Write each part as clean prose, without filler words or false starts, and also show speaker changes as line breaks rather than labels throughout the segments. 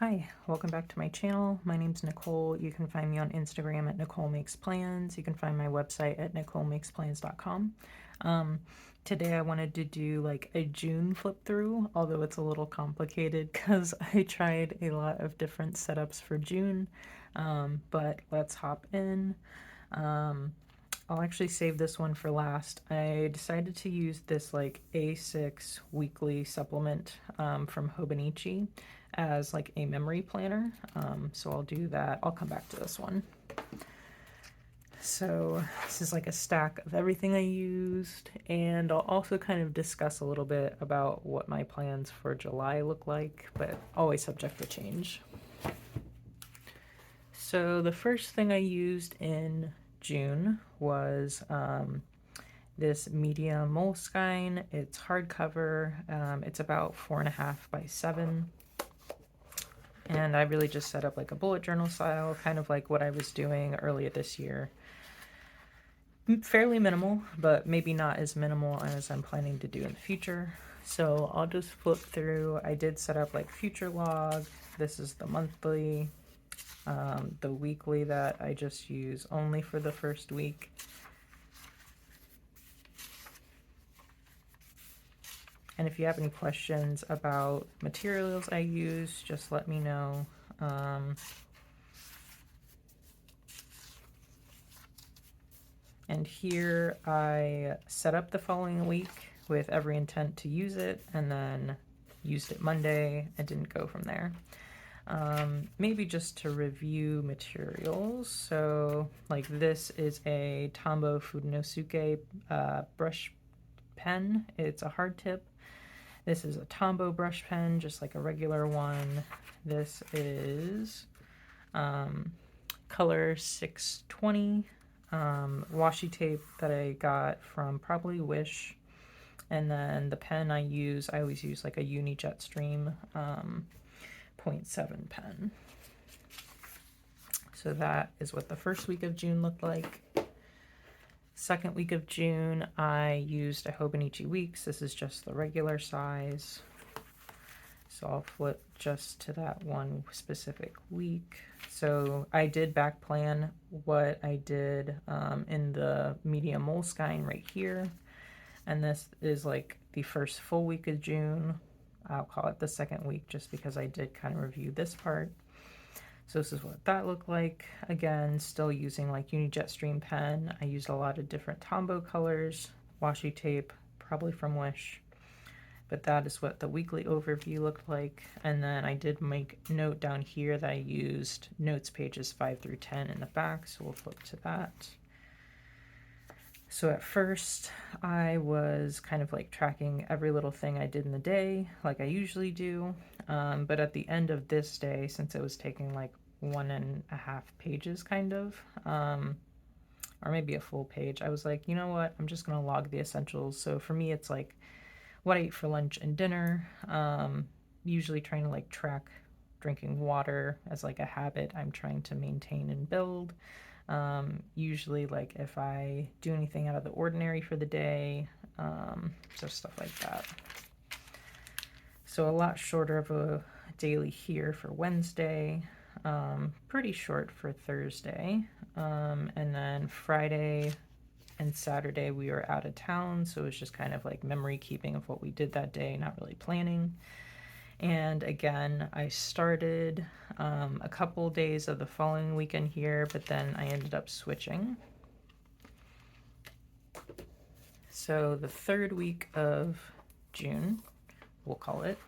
Hi, welcome back to my channel. My name's Nicole. You can find me on Instagram at Nicole Makes Plans. You can find my website at nicolemakesplans.com. Today I wanted to do like a June flip through, although it's a little complicated because I tried a lot of different setups for June. But let's hop in. I'll actually save this one for last. I decided to use this like A6 weekly supplement from Hobonichi as like a memory planner. So I'll do that. I'll come back to this one. So this is like a stack of everything I used, and I'll also kind of discuss a little bit about what my plans for July look like, but always subject to change. So the first thing I used in June was this medium Moleskine. It's hardcover. It's about 4.5 by 7. And I really just set up like a bullet journal style, kind of like what I was doing earlier this year. Fairly minimal, but maybe not as minimal as I'm planning to do in the future. So I'll just flip through. I did set up like future log. This is the monthly. The weekly that I just use only for the first week. And if you have any questions about materials I use, just let me know. And here I set up the following week with every intent to use it, and then used it Monday and didn't go from there. Maybe just to review materials. So like this is a Tombow Fudenosuke brush pen. It's a hard tip. This is a Tombow brush pen, just like a regular one. This is color 620 washi tape that I got from probably Wish. And then the pen I always use like a Uni-Jetstream 0.7 pen. So that is what the first week of June looked like. Second week of June, I used a Hobonichi Weeks. This is just the regular size. So I'll flip just to that one specific week. So I did back plan what I did in the medium Moleskine right here. And this is like the first full week of June. I'll call it the second week just because I did kind of review this part. So this is what that looked like. Again, still using like Uni-Jetstream pen. I used a lot of different Tombow colors, washi tape, probably from Wish. But that is what the weekly overview looked like. And then I did make note down here that I used notes pages 5 through 10 in the back. So we'll flip to that. So at first I was kind of like tracking every little thing I did in the day like I usually do. But at the end of this day, since it was taking like 1.5 pages kind of, or maybe a full page, I was like, you know what, I'm just gonna log the essentials. So for me, it's like what I ate for lunch and dinner, usually trying to like track drinking water as like a habit I'm trying to maintain and build. Usually like if I do anything out of the ordinary for the day, so stuff like that. So a lot shorter of a daily here for Wednesday, pretty short for Thursday, and then Friday and Saturday we were out of town, so it was just kind of like memory keeping of what we did that day, not really planning. And again, I started a couple days of the following weekend here, but then I ended up switching. So the third week of June, we'll call it,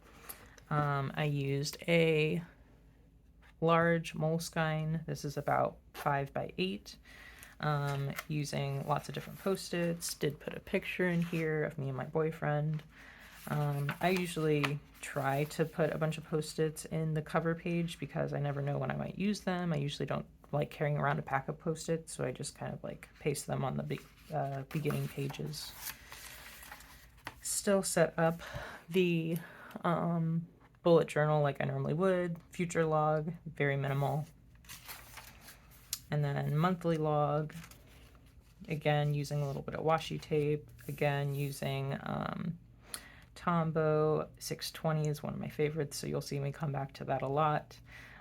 I used a large Moleskine. This is about 5 by 8. Using lots of different Post-its. Did put a picture in here of me and my boyfriend. I usually try to put a bunch of Post-its in the cover page because I never know when I might use them. I usually don't like carrying around a pack of Post-its, so I just kind of like paste them on the beginning pages. Still set up the bullet journal like I normally would. Future log, very minimal. And then monthly log, again using a little bit of washi tape, again using Tombow 620 is one of my favorites, so you'll see me come back to that a lot.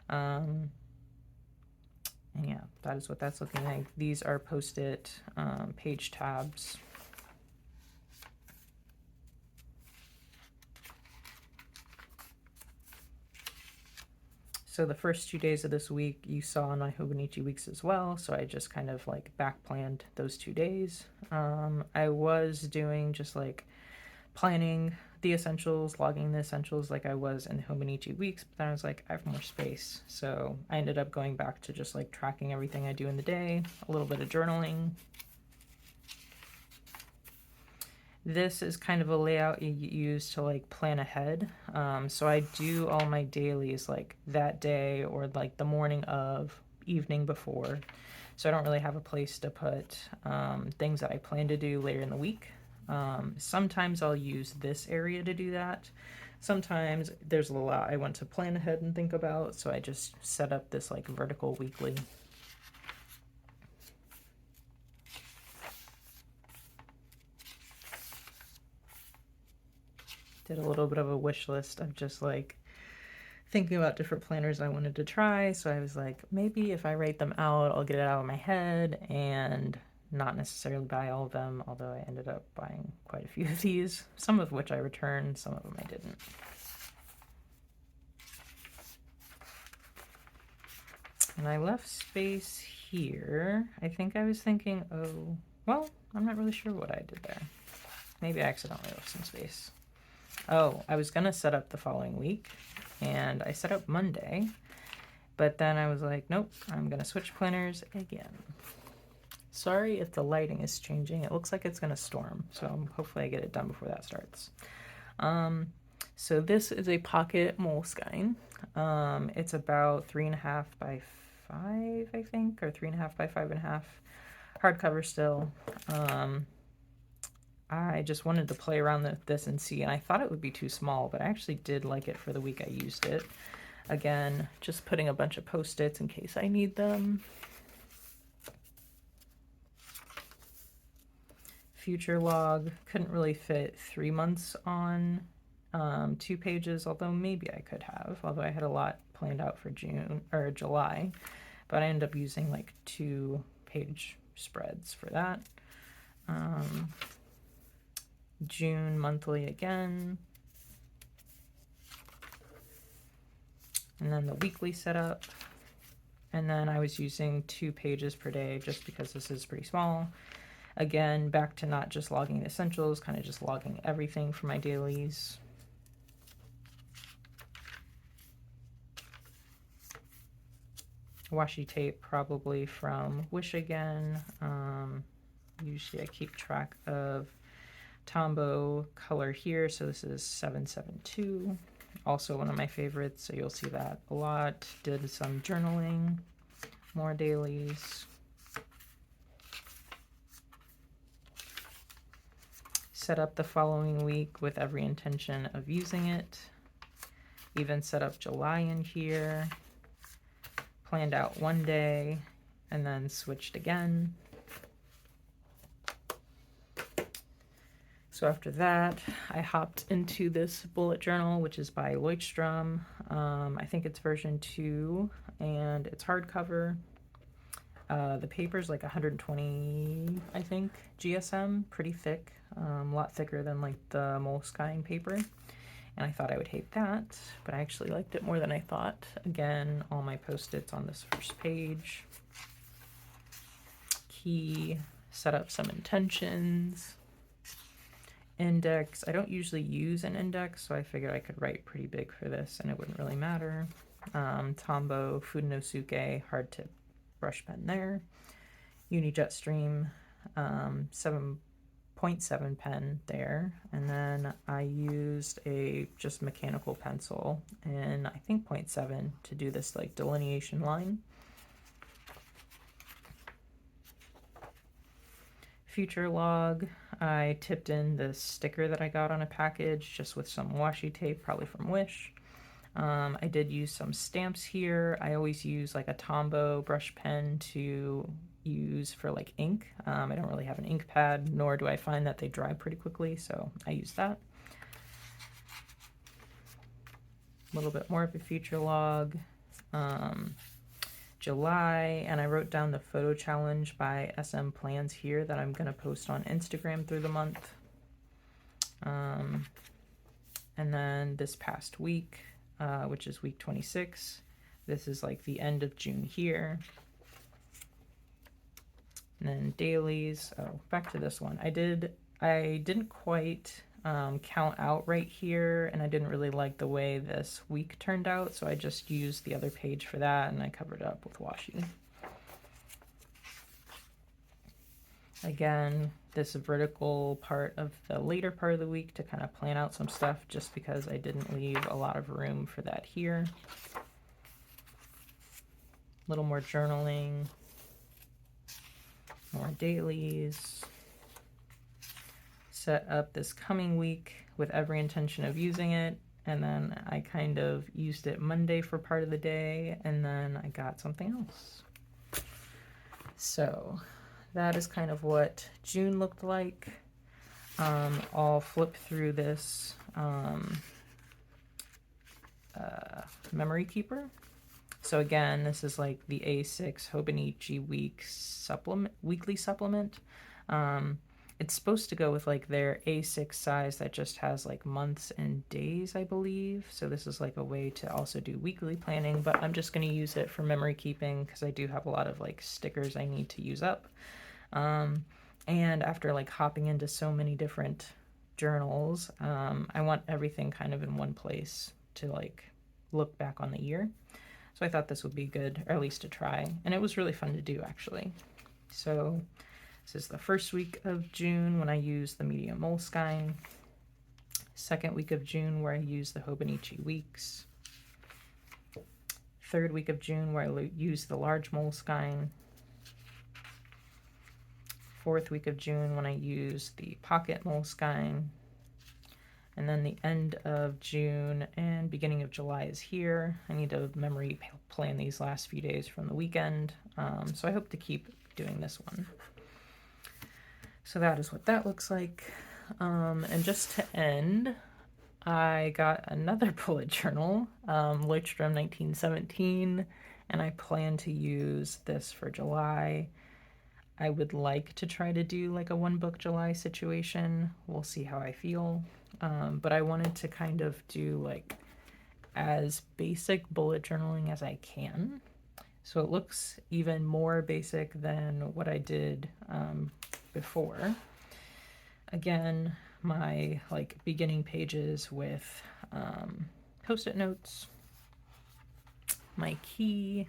And yeah, that is what that's looking like. These are Post-it page tabs. So the first 2 days of this week you saw on my Hobonichi Weeks as well, so I just kind of like back planned those 2 days. I was doing just like planning the essentials, logging the essentials like I was in the Hobonichi Weeks, but then I was like, I have more space. So I ended up going back to just like tracking everything I do in the day, a little bit of journaling. This is kind of a layout you use to like plan ahead. So I do all my dailies like that day or like the morning of, evening before. So I don't really have a place to put things that I plan to do later in the week. Sometimes I'll use this area to do that. Sometimes there's a lot I want to plan ahead and think about, so I just set up this like vertical weekly. Did a little bit of a wish list of just like thinking about different planners I wanted to try. So I was like, maybe if I write them out, I'll get it out of my head and not necessarily buy all of them, although I ended up buying quite a few of these, some of which I returned, some of them I didn't. And I left space here. I think I was thinking, oh, well, I'm not really sure what I did there. Maybe I accidentally left some space. Oh, I was gonna set up the following week, and I set up Monday, but then I was like, nope, I'm gonna switch planners again. Sorry if the lighting is changing. It looks like it's gonna storm, so hopefully I get it done before that starts. So this is a pocket Moleskine. It's about 3.5 by 5, I think, or 3.5 by 5.5. Hardcover still. I just wanted to play around with this and see, and I thought it would be too small, but I actually did like it for the week I used it. Again, just putting a bunch of Post-its in case I need them. Future log, couldn't really fit 3 months on 2 pages, although maybe I could have, although I had a lot planned out for June or July, but I ended up using like 2-page spreads for that. June monthly again, and then the weekly setup, and then I was using 2 pages per day just because this is pretty small. Again, back to not just logging the essentials, kind of just logging everything for my dailies. Washi tape probably from Wish again. Usually I keep track of Tombow color here, so this is 772. Also one of my favorites, so you'll see that a lot. Did some journaling, more dailies. Set up the following week with every intention of using it. Even set up July in here. Planned out 1 day and then switched again. So after that, I hopped into this bullet journal, which is by Leuchtturm. I think it's version 2, and it's hardcover. The paper's like 120, I think, GSM, pretty thick, a lot thicker than like the Moleskine paper. And I thought I would hate that, but I actually liked it more than I thought. Again, all my Post-its on this first page. Key, set up some intentions. Index, I don't usually use an index, so I figured I could write pretty big for this and it wouldn't really matter. Tombow Fudenosuke hard tip brush pen there. Unijetstream 7.7 pen there, and then I used a just mechanical pencil in I think 0.7 to do this like delineation line. Future log, I tipped in this sticker that I got on a package just with some washi tape, probably from Wish. I did use some stamps here. I always use like a Tombow brush pen to use for like ink. I don't really have an ink pad, nor do I find that they dry pretty quickly, so I use that. a little bit more of a future log. July, and I wrote down the photo challenge by SM Plans here that I'm going to post on Instagram through the month. And then this past week, which is week 26, this is like the end of June here. And then dailies. Oh, back to this one. I didn't quite count out right here, and I didn't really like the way this week turned out, so I just used the other page for that, and I covered it up with washi. Again, this vertical part of the later part of the week to kind of plan out some stuff, just because I didn't leave a lot of room for that here. A little more journaling, more dailies. Set up this coming week with every intention of using it, and then I kind of used it Monday for part of the day, and then I got something else. So that is kind of what June looked like. I'll flip through this memory keeper. So again, this is like the A6 Hobonichi Weeks weekly supplement. It's supposed to go with like their A6 size that just has like months and days, I believe. So this is like a way to also do weekly planning, but I'm just going to use it for memory keeping because I do have a lot of like stickers I need to use up. And after like hopping into so many different journals, I want everything kind of in one place to like look back on the year. So I thought this would be good, or at least to try. And it was really fun to do, actually. So this is the first week of June when I used the medium Moleskine. Second week of June where I used the Hobonichi Weeks. Third week of June where I used the large Moleskine. Fourth week of June when I used the pocket Moleskine. And then the end of June and beginning of July is here. I need to memory plan these last few days from the weekend. So I hope to keep doing this one. So that is what that looks like. And just to end, I got another bullet journal, Leuchtturm 1917, and I plan to use this for July. I would like to try to do like a one book July situation. We'll see how I feel. But I wanted to kind of do like as basic bullet journaling as I can. So it looks even more basic than what I did before. Again, my like beginning pages with post-it notes, my key,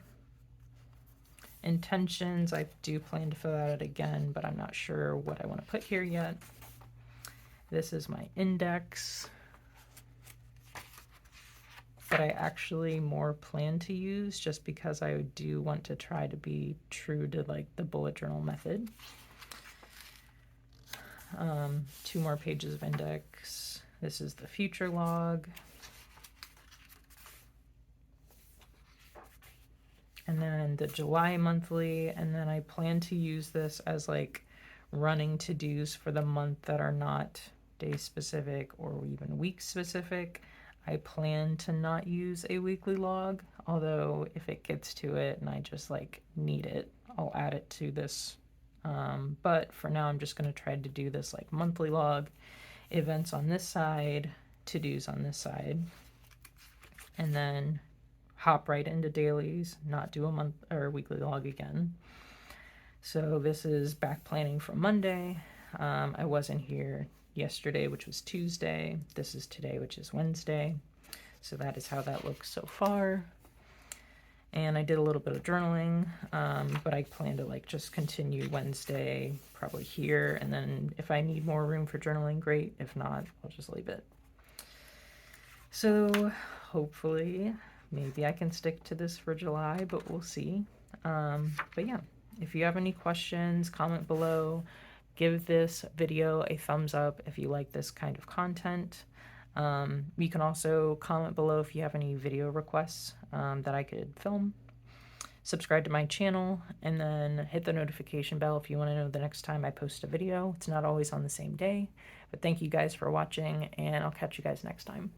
intentions. I do plan to fill that out again, but I'm not sure what I want to put here yet. This is my index that I actually more plan to use just because I do want to try to be true to like the bullet journal method. 2 more pages of index. This is the future log. And then the July monthly, and then I plan to use this as like running to-dos for the month that are not day specific or even week specific. I plan to not use a weekly log, although if it gets to it and I just like need it, I'll add it to this. But for now, I'm just going to try to do this like monthly log, events on this side, to-dos on this side, and then hop right into dailies, not do a month or weekly log again. So this is back planning from Monday. I wasn't here yesterday, which was Tuesday. This is today, which is Wednesday. So that is how that looks so far. And I did a little bit of journaling, but I plan to like just continue Wednesday probably here. And then if I need more room for journaling, great. If not, I'll just leave it. So hopefully maybe I can stick to this for July, but we'll see. But yeah, if you have any questions, comment below. Give this video a thumbs up if you like this kind of content. You can also comment below if you have any video requests that I could film. Subscribe to my channel, and then hit the notification bell if you want to know the next time I post a video. It's not always on the same day, but thank you guys for watching, and I'll catch you guys next time.